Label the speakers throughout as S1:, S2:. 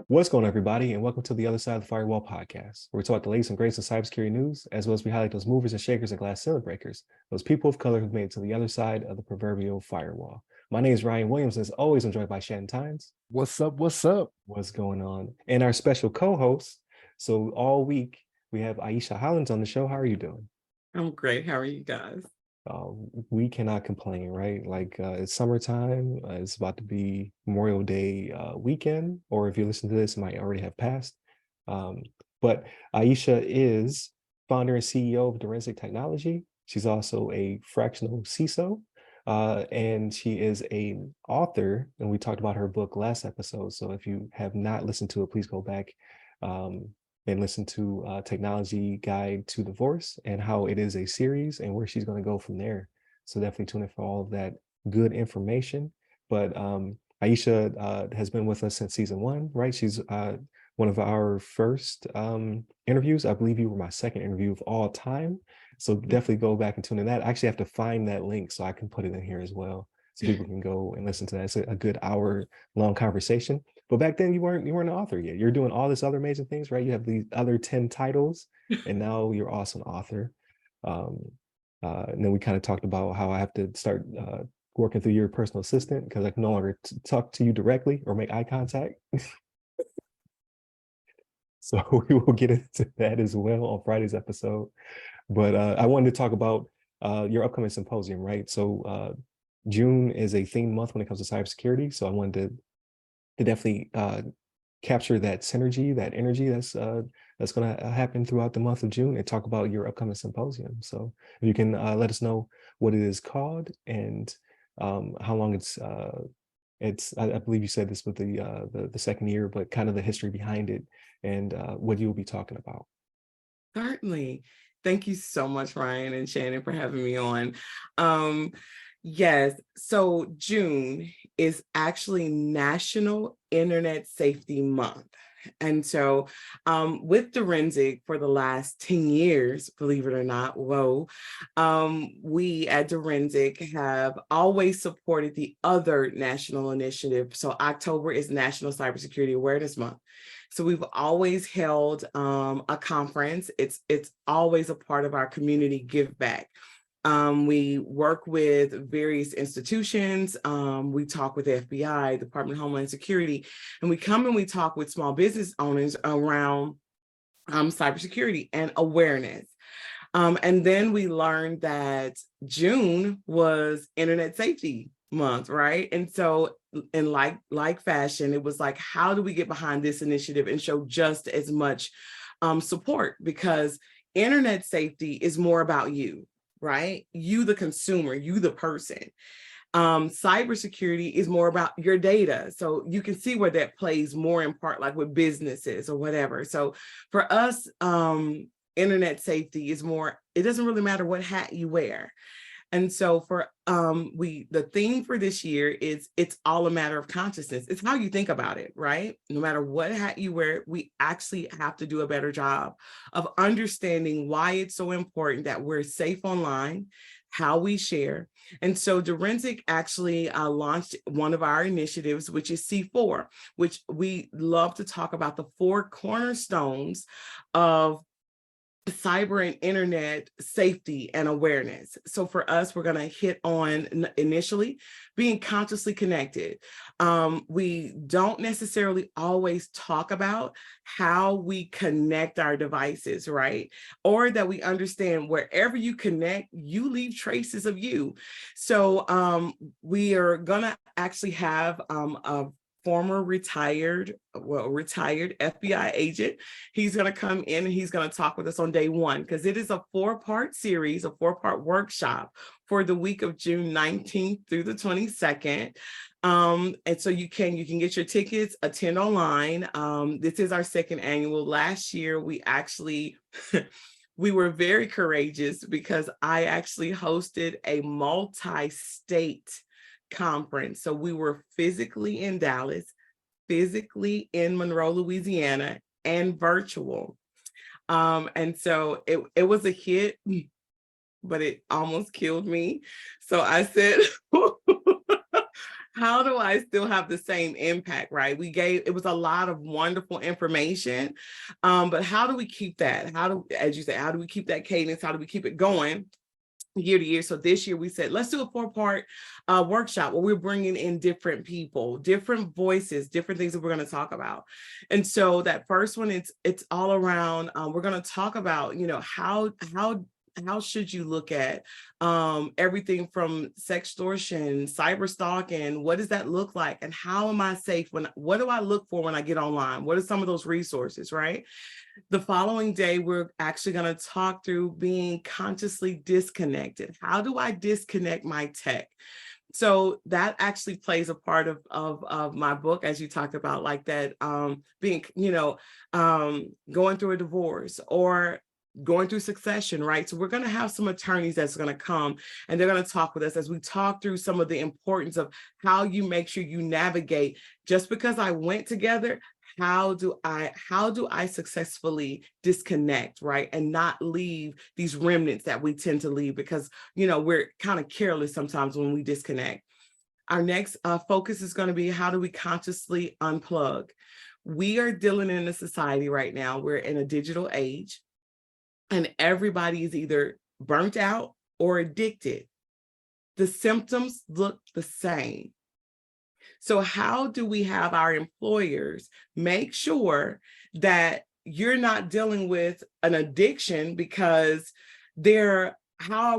S1: What's going on, everybody, and welcome to the Other Side of the Firewall podcast, where we talk the latest and greatest of cybersecurity news, as well as we highlight those movers and shakers and glass ceiling breakers, those people of color who've made it to the other side of the proverbial firewall. My name is Ryan Williams, and as always, I'm joined by Shannon.
S2: What's up? What's up?
S1: What's going on? And our special co-host. So all week, we have Ieshea Hollins on the show. How are you doing?
S3: I'm great. How are you guys?
S1: We cannot complain, right? It's summertime. It's about to be Memorial Day weekend, or if you listen to this, it might already have passed. But Ieshea is founder and CEO of Direnzic Technology. She's also a fractional CISO, and she is an author. And we talked about her book last episode. So if you have not listened to it, please go back and listen to Technology Guide to Divorce and how it is a series and where she's going to go from there. So definitely tune in for all of that good information. But Ieshea has been with us since season 1, right? She's one of our first interviews. I believe you were my second interview of all time. So definitely go back and tune in that. I actually have to find that link so I can put it in here as well, so people can go and listen to that. It's a good hour-long conversation. But back then you weren't an author yet. You're doing all this other amazing things, right? You have these other 10 titles, and now you're also an author. And then we kind of talked about how I have to start working through your personal assistant because I can no longer talk to you directly or make eye contact. So we will get into that as well on Friday's episode. But I wanted to talk about your upcoming symposium, right? So June is a themed month when it comes to cybersecurity. So I wanted to definitely capture that synergy, that energy that's going to happen throughout the month of June, and talk about your upcoming symposium. So if you can let us know what it is called and how long it's. I believe you said this with the second year, but kind of the history behind it and what you'll be talking about.
S3: Certainly. Thank you so much, Ryan and Shannon, for having me on. Yes, so June is actually National Internet Safety Month. And so with Direnzic for the last 10 years, believe it or not, we at Direnzic have always supported the other national initiative. So October is National Cybersecurity Awareness Month. So we've always held a conference. It's always a part of our community give back. We work with various institutions. We talk with the FBI, Department of Homeland Security, and we come and we talk with small business owners around cybersecurity and awareness. And then we learned that June was Internet Safety Month, right? And so in like fashion, it was like, how do we get behind this initiative and show just as much support? Because internet safety is more about you, right? You, the consumer, you, the person. Cybersecurity is more about your data. So you can see where that plays more in part, like with businesses or whatever. So for us, internet safety is more, it doesn't really matter what hat you wear. And so for the theme for this year is it's all a matter of consciousness. It's how you think about it, right? No matter what hat you wear, we actually have to do a better job of understanding why it's so important that we're safe online, how we share. And so Direnzic actually launched one of our initiatives, which is C4, which we love to talk about the 4 cornerstones of cyber and internet safety and awareness. So for us, we're going to hit on initially being consciously connected. We don't necessarily always talk about how we connect our devices, right? Or that we understand wherever you connect, you leave traces of you. So we are going to actually have a former retired FBI agent. He's going to come in and he's going to talk with us on day 1, because it is a 4-part series, a 4-part workshop for the week of June 19th through the 22nd. And so you can get your tickets, attend online. This is our 2nd annual. Last year, we actually we were very courageous because I actually hosted a multi-state conference. So we were physically in Dallas, physically in Monroe, Louisiana, and virtual. And so it was a hit, but it almost killed me. So I said, how do I still have the same impact, right? It was a lot of wonderful information, but how do we keep that? As you say, how do we keep that cadence? How do we keep it going year to year? So this year we said, let's do a 4-part workshop where we're bringing in different people, different voices, different things that we're going to talk about. And so that first one, it's all around, we're going to talk about, how should you look at everything from sextortion, cyber stalking? What does that look like? And how am I safe? What do I look for when I get online? What are some of those resources, right? The following day, we're actually going to talk through being consciously disconnected. How do I disconnect my tech? So that actually plays a part of my book, as you talked about, like that, being, going through a divorce or going through succession, right? So we're going to have some attorneys that's going to come and they're going to talk with us as we talk through some of the importance of how you make sure you navigate. Just because I went together, how do I successfully disconnect, right? And not leave these remnants that we tend to leave because, we're kind of careless sometimes when we disconnect. Our next focus is going to be, how do we consciously unplug? We are dealing in a society right now, we're in a digital age, and everybody is either burnt out or addicted. The symptoms look the same. So how do we have our employers make sure that you're not dealing with an addiction because how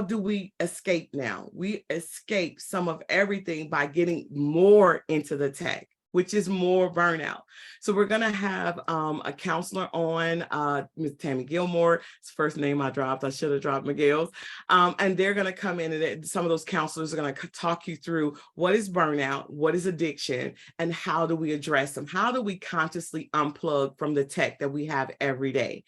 S3: do we escape now? We escape some of everything by getting more into the tech, which is more burnout. So we're going to have a counselor on, Ms. Tammy Gilmore. It's the first name I dropped. I should have dropped Miguel's. And they're going to come in, and some of those counselors are going to talk you through what is burnout, what is addiction, and how do we address them? How do we consciously unplug from the tech that we have every day?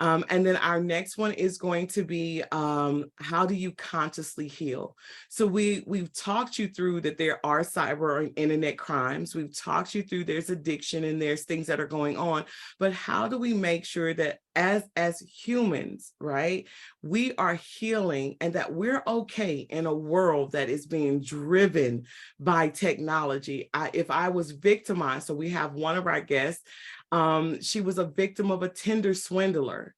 S3: And then our next one is going to be, how do you consciously heal? So we've talked you through that there are cyber and internet crimes. We've talked you through there's addiction and there's things that are going on, but how do we make sure that as humans, right, we are healing and that we're okay in a world that is being driven by technology? If I was victimized, so we have one of our guests, she was a victim of a Tinder swindler.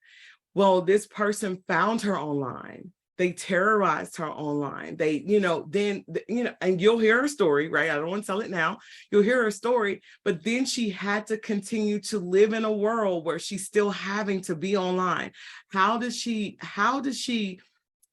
S3: Well, this person found her online. They terrorized her online. They, and you'll hear her story, right? I don't want to tell it now. You'll hear her story, but then she had to continue to live in a world where she's still having to be online. How does she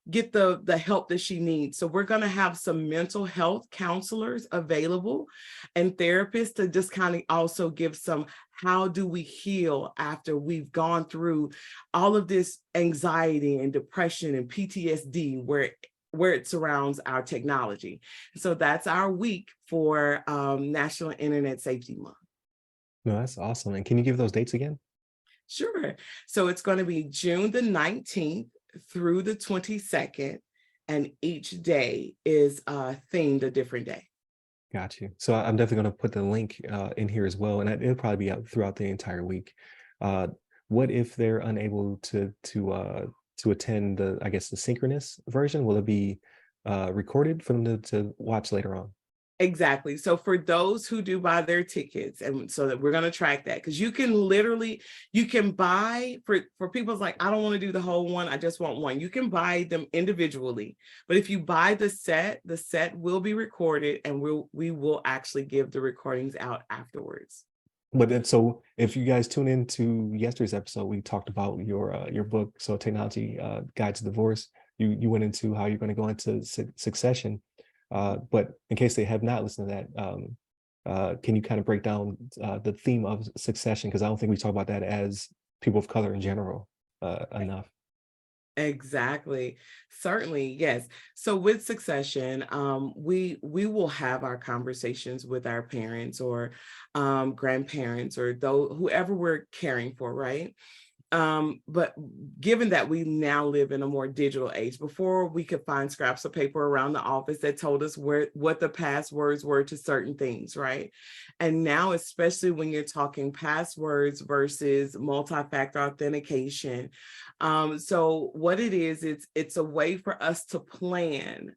S3: get the help that she needs? So we're going to have some mental health counselors available and therapists to just kind of also give some, how do we heal after we've gone through all of this anxiety and depression and PTSD where it surrounds our technology. So that's our week for National Internet Safety Month.
S1: No, that's awesome. And can you give those dates again?
S3: Sure. So it's going to be June the 19th through the 22nd, and each day is themed a different day.
S1: Got you. So I'm definitely going to put the link in here as well, and it'll probably be out throughout the entire week. What if they're unable to attend the, I guess, the synchronous version? Will it be recorded for them to watch later on?
S3: Exactly. So for those who do buy their tickets, and so that we're going to track that, because you can buy for people's like, I don't want to do the whole one, I just want one. You can buy them individually, but if you buy the set will be recorded, and we will actually give the recordings out afterwards.
S1: But then, so if you guys tune into yesterday's episode, we talked about your book, so Technology Guide to Divorce. You went into how you're going to go into succession. But in case they have not listened to that, can you kind of break down the theme of succession? Because I don't think we talk about that as people of color in general enough.
S3: Exactly. Certainly, yes. So with succession, we will have our conversations with our parents or grandparents or whoever we're caring for, right? But given that we now live in a more digital age, before we could find scraps of paper around the office that told us what the passwords were to certain things, right? And now, especially when you're talking passwords versus multi-factor authentication. So what it is, it's a way for us to plan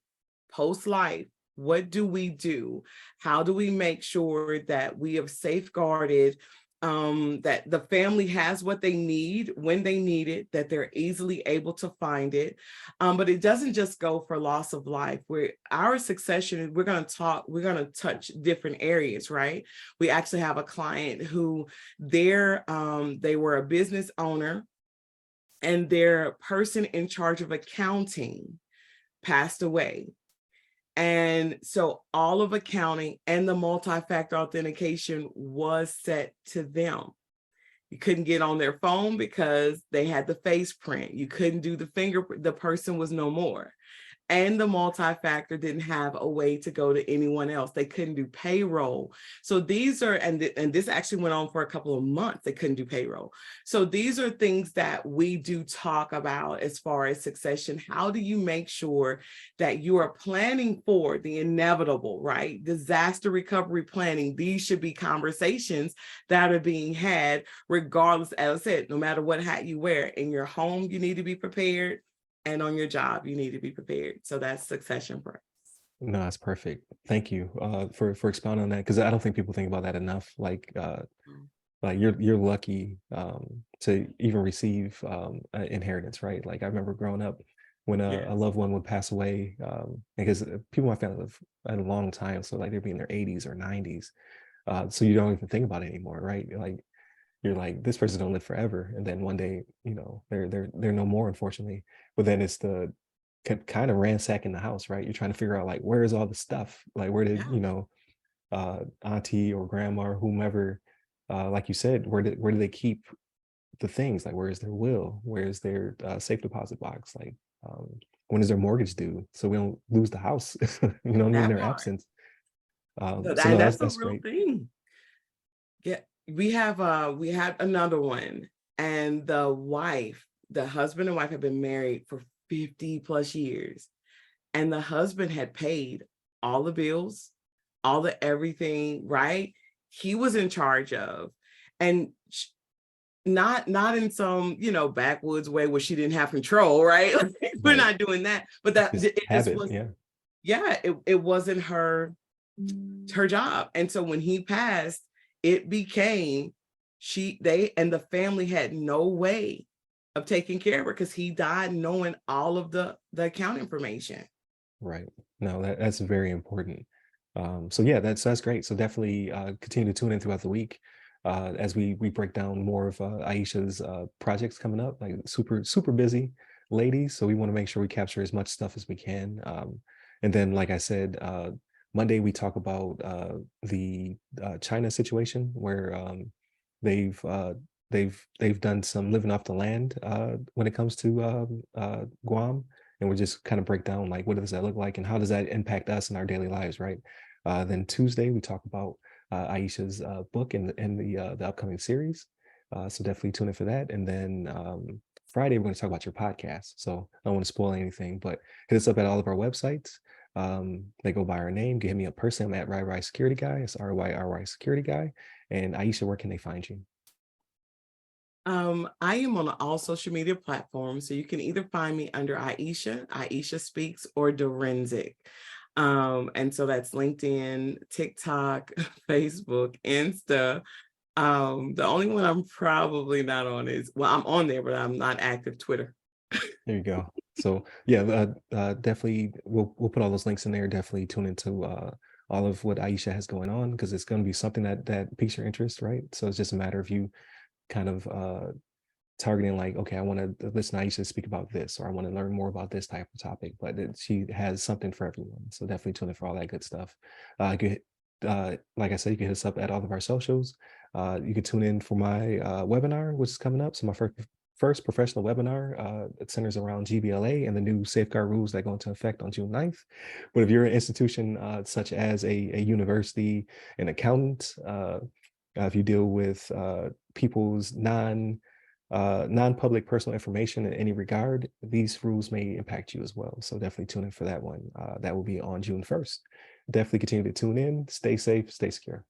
S3: post-life What do we do? How do we make sure that we have safeguarded that the family has what they need when they need it, that they're easily able to find it. But it doesn't just go for loss of life. Where our succession, we're going to touch different areas, right? We actually have a client who they were a business owner, and their person in charge of accounting passed away. And so all of accounting and the multi-factor authentication was set to them. You couldn't get on their phone because they had the face print. You couldn't do the fingerprint. The person was no more. And the multi-factor didn't have a way to go to anyone else. They couldn't do payroll. So these are, and this actually went on for a couple of months. They couldn't do payroll. So these are things that we do talk about as far as succession. How do you make sure that you are planning for the inevitable, right? Disaster recovery planning. These should be conversations that are being had regardless, as I said, no matter what hat you wear. In your home, you need to be prepared. And on your job, you need to be prepared. So that's succession for us.
S1: No, that's perfect. Thank you for expounding on that, because I don't think people think about that enough. Like you're lucky to even receive inheritance, right? Like I remember growing up when a loved one would pass away, because people in my family live a long time, so like they'd be in their 80s or 90s, so you don't even think about it anymore, right? Like you're like, this person's gonna live forever, and then one day, you know, they're no more, unfortunately. But then it's the kind of ransacking the house, right? You're trying to figure out like, where is all the stuff? Like, where did you know, auntie or grandma or whomever, like you said, where do they keep the things? Like, where is their will? Where is their safe deposit box? Like, when is their mortgage due? So we don't lose the house, you know, in
S3: That
S1: their
S3: part.
S1: absence.
S3: So
S1: So no,
S3: that's a
S1: that's
S3: real
S1: great.
S3: thing. Yeah, we had another one, and the husband and wife have been married for 50 plus years, and the husband had paid all the bills, all the everything, right? He was in charge of, and not in some, you know, backwoods way where she didn't have control, right? We're
S1: Right.
S3: not doing that, but that
S1: Just
S3: it just
S1: habit.
S3: was,
S1: Yeah.
S3: yeah, it wasn't her job. And so when he passed, it became they and the family had no way of taking care of her because he died knowing all of the account information.
S1: Right. No, that's very important. So yeah, that's great. So definitely continue to tune in throughout the week as we break down more of Ieshea's projects coming up. Like super busy lady, so we want to make sure we capture as much stuff as we can. And then, like I said, Monday we talk about the China situation where they've uh, they've done some living off the land when it comes to Guam, and we just kind of break down like what does that look like and how does that impact us in our daily lives, right? Then Tuesday we talk about Ieshea's book and the upcoming series, so definitely tune in for that. And then Friday we're going to talk about your podcast. So I don't want to spoil anything, but hit us up at all of our websites. They go by our name. You can hit me up personally. I'm at RYRY Security Guy. It's RYRY Security Guy. And Ieshea, where can they find you?
S3: I am on all social media platforms, so you can either find me under Ieshea Speaks, or Direnzic. And so that's LinkedIn, TikTok, Facebook, Insta. The only one I'm probably not on is, well, I'm on there, but I'm not active, Twitter.
S1: There you go. So yeah, definitely we'll put all those links in there. Definitely tune into all of what Ieshea has going on, because it's going to be something that piques your interest, right? So it's just a matter of you kind of targeting like, okay, I want to listen to Ieshea speak about this, or I want to learn more about this type of topic. But she has something for everyone. So definitely tune in for all that good stuff. Like I said, you can hit us up at all of our socials. You can tune in for my webinar, which is coming up. So my first professional webinar. It centers around GBLA and the new safeguard rules that go into effect on June 9th. But if you're an institution such as a university, an accountant, if you deal with people's non-public personal information in any regard, these rules may impact you as well. So definitely tune in for that one. That will be on June 1st. Definitely continue to tune in. Stay safe, stay secure.